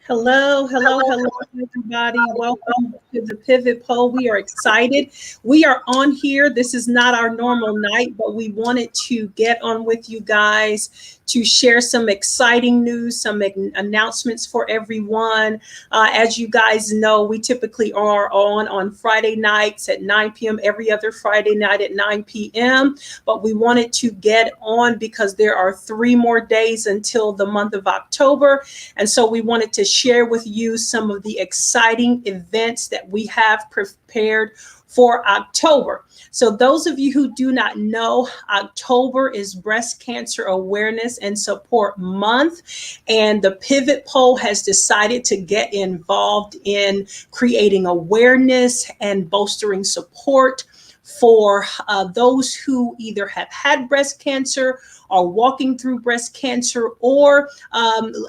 Hello, everybody. Welcome to the Pivot Poll. We are excited. We are on here. This is not our normal night, but we wanted to get on with you guys to share some exciting news, some announcements for everyone. As you guys know, we typically are on Friday nights at 9 p.m., every other Friday night at 9 p.m. But we wanted to get on because there are 3 more days until the month of October. And so we wanted to share with you some of the exciting events that we have prepared for October. So those of you who do not know, October is Breast Cancer Awareness and Support Month. And the Pivot Poll has decided to get involved in creating awareness and bolstering support for those who either have had breast cancer, are walking through breast cancer, or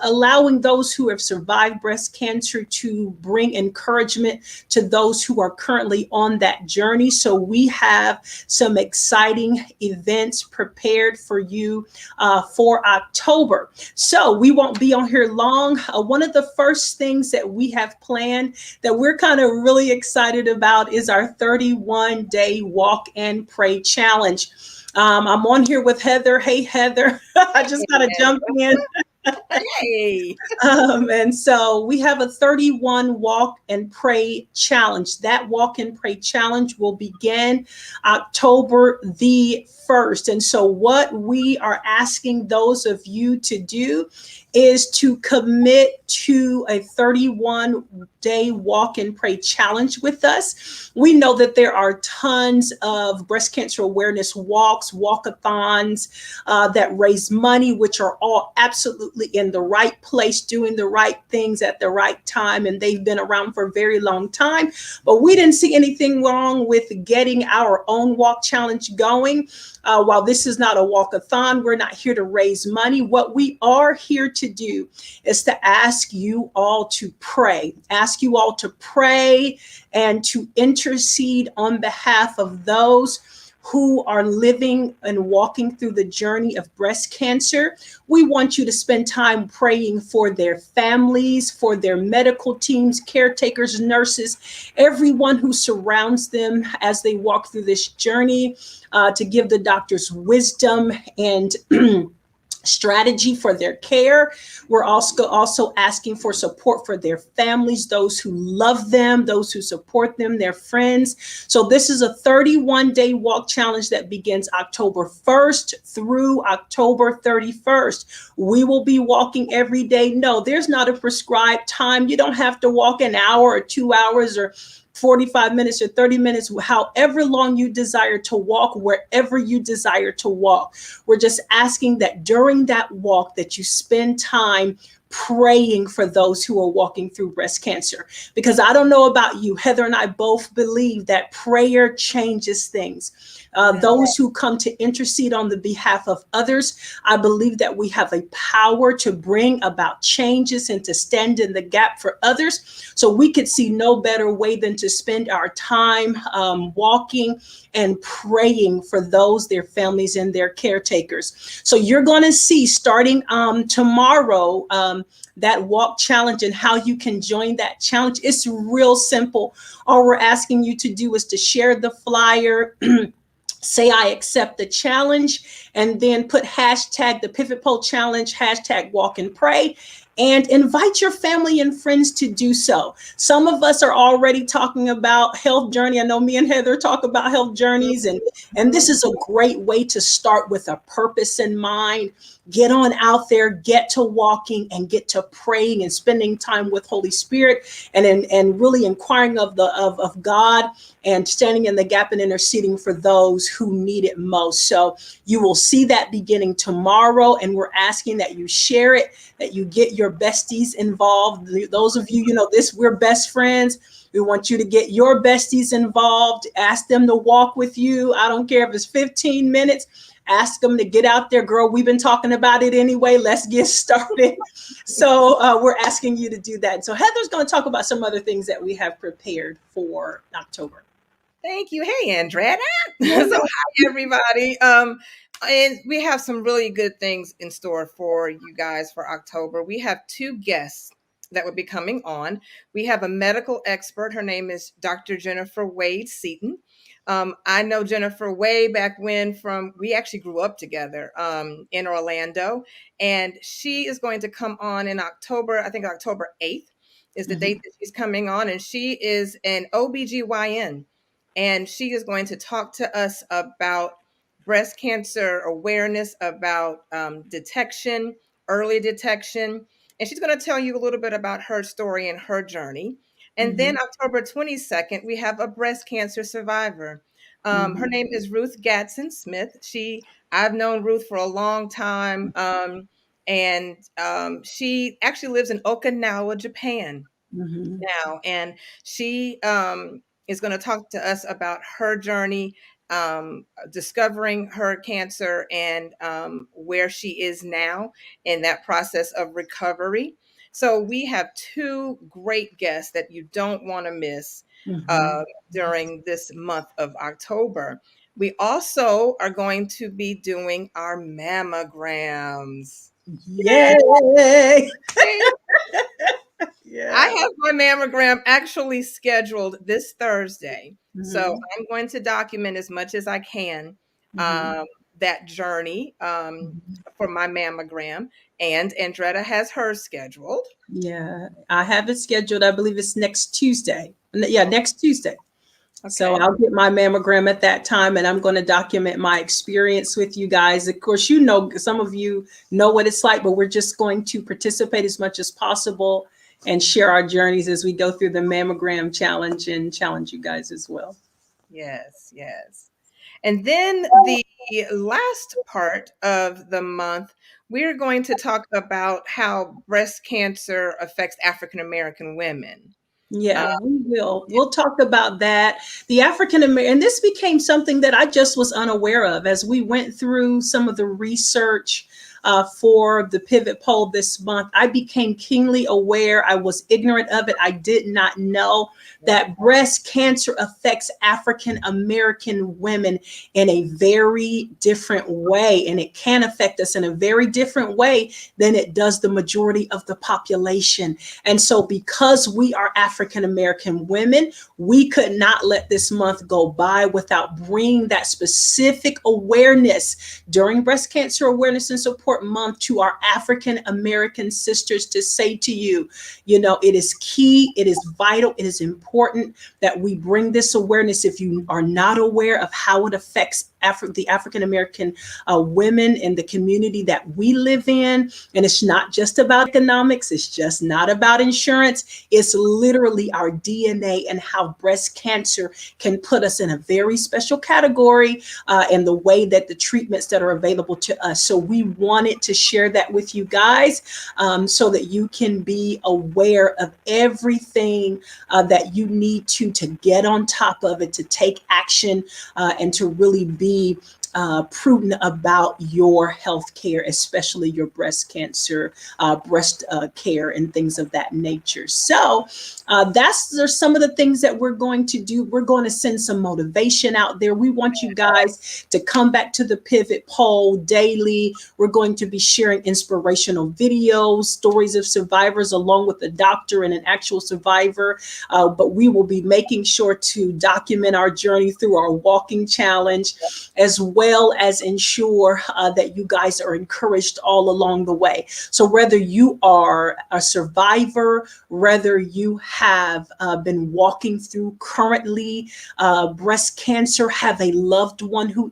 allowing those who have survived breast cancer to bring encouragement to those who are currently on that journey. So we have some exciting events prepared for you for October. So we won't be on here long. One of the first things that we have planned that we're kind of really excited about is our 31-day walk and pray challenge. I'm on here with Heather. Hey, Heather. I just got to jump in. Hey. And so we have a 31 walk and pray challenge. That walk and pray challenge will begin October the 1st. And so what we are asking those of you to do is to commit to a 31-day walk and pray challenge with us. We know that there are tons of breast cancer awareness walks, walkathons that raise money, which are all absolutely in the right place, doing the right things at the right time. And they've been around for a very long time. But we didn't see anything wrong with getting our own walk challenge going. While this is not a walkathon, we're not here to raise money. What we are here to do is to ask you all to pray, and to intercede on behalf of those who are living and walking through the journey of breast cancer. We want you to spend time praying for their families, for their medical teams, caretakers, nurses, everyone who surrounds them as they walk through this journey, to give the doctors wisdom and strategy for their care. We're also asking for support for their families, those who love them, those who support them, their friends. So this is a 31-day walk challenge that begins October 1st through October 31st. We will be walking every day. No, there's not a prescribed time. You don't have to walk an hour or 2 hours or 45 minutes or 30 minutes, however long you desire to walk, wherever you desire to walk. We're just asking that during that walk that you spend time praying for those who are walking through breast cancer. Because I don't know about you, Heather and I both believe that prayer changes things. Those who come to intercede on the behalf of others, I believe that we have a power to bring about changes and to stand in the gap for others. So we could see no better way than to spend our time walking and praying for those, their families, and their caretakers. So you're going to see starting tomorrow that walk challenge and how you can join that challenge. It's real simple. All we're asking you to do is to share the flyer, say I accept the challenge, and then put hashtag the Pivot Poll Challenge, hashtag walk and pray, and invite your family and friends to do so. Some of us are already talking about health journey. I know me and Heather talk about health journeys, and this is a great way to start with a purpose in mind. Get on out there, get to walking, and get to praying and spending time with Holy Spirit, and really inquiring of God, and standing in the gap and interceding for those who need it most. So you will see that beginning tomorrow, and we're asking that you share it, that you get your besties involved. Those of you, we're best friends. We want you to get your besties involved. Ask them to walk with you. I don't care if it's 15 minutes. Ask them to get out there. Girl, we've been talking about it anyway. Let's get started. So we're asking you to do that. So Heather's going to talk about some other things that we have prepared for October. Thank you. Hey, Andrea. So hi, everybody. And we have some really good things in store for you guys for October. We have 2 guests that would be coming on. We have a medical expert. Her name is Dr. Jennifer Wade Seaton. I know Jennifer way back when we actually grew up together in Orlando, and she is going to come on in October. I think October 8th is the date that she's coming on, and she is an OBGYN, and she is going to talk to us about breast cancer awareness, about detection, early detection, and she's going to tell you a little bit about her story and her journey. And then October 22nd, we have a breast cancer survivor. Her name is Ruth Gatson Smith. I've known Ruth for a long time, and she actually lives in Okinawa, Japan now, and she is going to talk to us about her journey, discovering her cancer, and where she is now in that process of recovery. So we have two great guests that you don't want to miss during this month of October. We also are going to be doing our mammograms. Yay! Yeah. I have my mammogram actually scheduled this Thursday. So I'm going to document as much as I can that journey for my mammogram. And Andretta has hers scheduled. Yeah, I have it scheduled. I believe it's next Tuesday. Yeah, next Tuesday. Okay. So I'll get my mammogram at that time, and I'm going to document my experience with you guys. Of course, you know, some of you know what it's like, but we're just going to participate as much as possible and share our journeys as we go through the mammogram challenge and challenge you guys as well. Yes, yes. And then the last part of the month, we're going to talk about how breast cancer affects African American women. Yeah, we will. We'll talk about that. The African American, and this became something that I just was unaware of as we went through some of the research for the pivot poll this month. I became keenly aware. I was ignorant of it. I did not know that breast cancer affects African American women in a very different way, and it can affect us in a very different way than it does the majority of the population. And so, because we are African American women, we could not let this month go by without bringing that specific awareness during Breast Cancer Awareness and Support Month to our African American sisters to say to you, you know, it is key, it is vital, it is important that we bring this awareness. If you are not aware of how it affects the African American women in the community that we live in, and it's not just about economics, it's just not about insurance, it's literally our DNA and how breast cancer can put us in a very special category and the way that the treatments that are available to us. So we wanted to share that with you guys so that you can be aware of everything that you need to get on top of it, to take action and to really be prudent about your health care, especially your breast cancer, breast care, and things of that nature. So there's some of the things that we're going to do. We're going to send some motivation out there. We want you guys to come back to the pivot poll daily. We're going to be sharing inspirational videos, stories of survivors, along with a doctor and an actual survivor. But we will be making sure to document our journey through our walking challenge, as well as ensure that you guys are encouraged all along the way. So whether you are a survivor, whether you have been walking through currently breast cancer, have a loved one who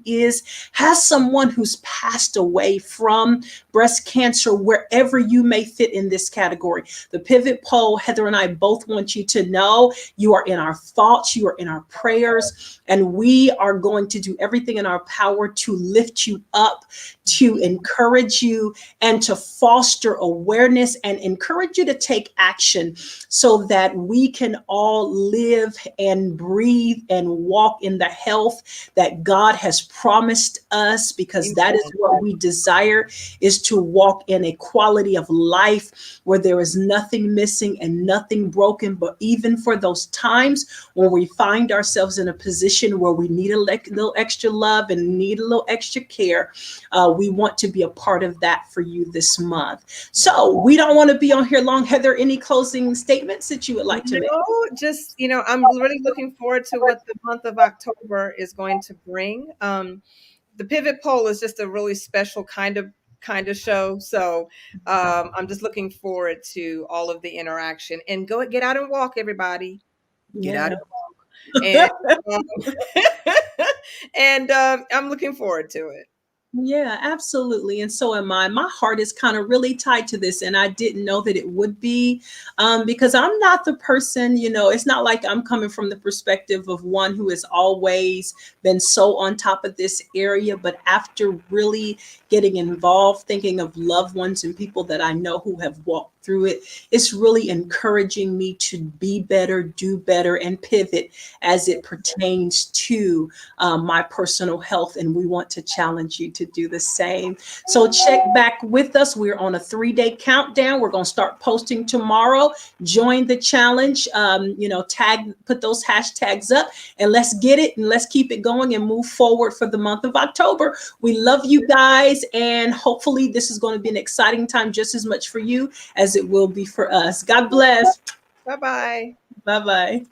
has someone who's passed away from breast cancer, wherever you may fit in this category. The pivot poll, Heather and I both want you to know you are in our thoughts, you are in our prayers, and we are going to do everything in our power to lift you up, to encourage you, and to foster awareness and encourage you to take action so that we can all live and breathe and walk in the health that God has promised us, because that is what we desire, is to walk in a quality of life where there is nothing missing and nothing broken. But even for those times when we find ourselves in a position where we need a little extra love and need need a little extra care, we want to be a part of that for you this month. So we don't want to be on here long. Heather, any closing statements that you would like to make? No, just, I'm really looking forward to what the month of October is going to bring. The pivot poll is just a really special kind of show. So I'm just looking forward to all of the interaction, and get out and walk, everybody. Get out Yeah. and um, and I'm looking forward to it. Yeah, absolutely. And so am I. My heart is kind of really tied to this, and I didn't know that it would be, because I'm not the person, it's not like I'm coming from the perspective of one who has always been so on top of this area. But after really getting involved, thinking of loved ones and people that I know who have walked through it, it's really encouraging me to be better, do better, and pivot as it pertains to my personal health. And we want to challenge you to do the same. So check back with us. We're on a 3-day countdown. We're going to start posting tomorrow. Join the challenge. Put those hashtags up, and let's get it, and let's keep it going and move forward for the month of October. We love you guys, and hopefully this is going to be an exciting time just as much for you as it will be for us. God bless. Bye-bye. Bye-bye.